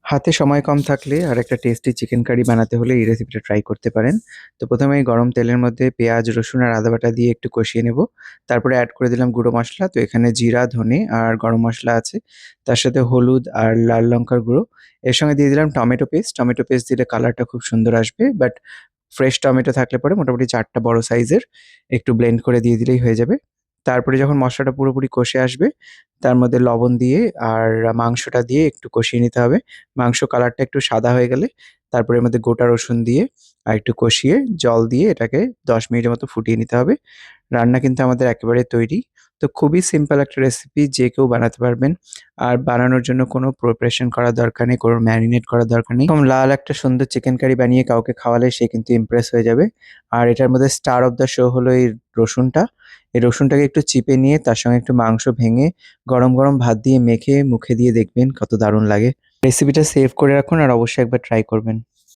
হাতে সময় কম থাকলে আর একটা টেস্টি চিকেন কারি বানাতে হলে এই রেসিপিটা ট্রাই করতে পারেন। তো প্রথমে এই গরম তেলের মধ্যে পেঁয়াজ, রসুন আর আদা বাটা দিয়ে একটু কষিয়ে নেব। তারপরে অ্যাড করে দিলাম গুঁড়ো মসলা। তো এখানে জিরা, ধনে আর গরম মসলা আছে। তার সাথে হলুদ আর লাল লঙ্কার গুঁড়ো। এর সঙ্গে দিয়ে দিলাম টমেটো পেস্ট। টমেটো পেস্ট দিলে কালারটা খুব সুন্দর আসবে। বাট ফ্রেশ টমেটো থাকলে পরে মোটামুটি ৪ টা বড় সাইজের একটু ব্লেন্ড করে দিয়ে দিলেই হয়ে যাবে। তারপরে যখন মসলাটা পুরোপুরি কষে আসবে, তার মধ্যে লবণ দিয়ে আর মাংসটা দিয়ে একটু কষিয়ে নিতে হবে। মাংস কালারটা একটু সাদা হয়ে গেলে তারপরে এর মধ্যে গোটা রসুন দিয়ে আর একটু কষিয়ে জল দিয়ে এটাকে ১০ মিনিটের মতো ফুটিয়ে নিতে হবে। রান্না কিন্তু আমাদের একেবারে তৈরি। তো খুবই সিম্পল একটা রেসিপি যে কেউ বানাতে পারবেন। আর বানানোর জন্য কোনো প্রিপারেশন করার দরকার নেই, কোনো ম্যারিনেট করার দরকার নেই। এরকম লাল একটা সুন্দর চিকেন কারি বানিয়ে কাউকে খাওয়ালে সে কিন্তু ইমপ্রেস হয়ে যাবে। আর এটার মধ্যে স্টার অফ দ্য শো হলো এই রসুনটা। এই রসুনটাকে একটু চিপে নিয়ে তার সঙ্গে একটু মাংস ভেঙে গরম, গরম ভাত দিয়ে মেখে মুখে দিয়ে দেখবেন কত দারুণ লাগে। রেসিপিটা সেভ করে রাখুন আর অবশ্যই একবার ট্রাই করবেন।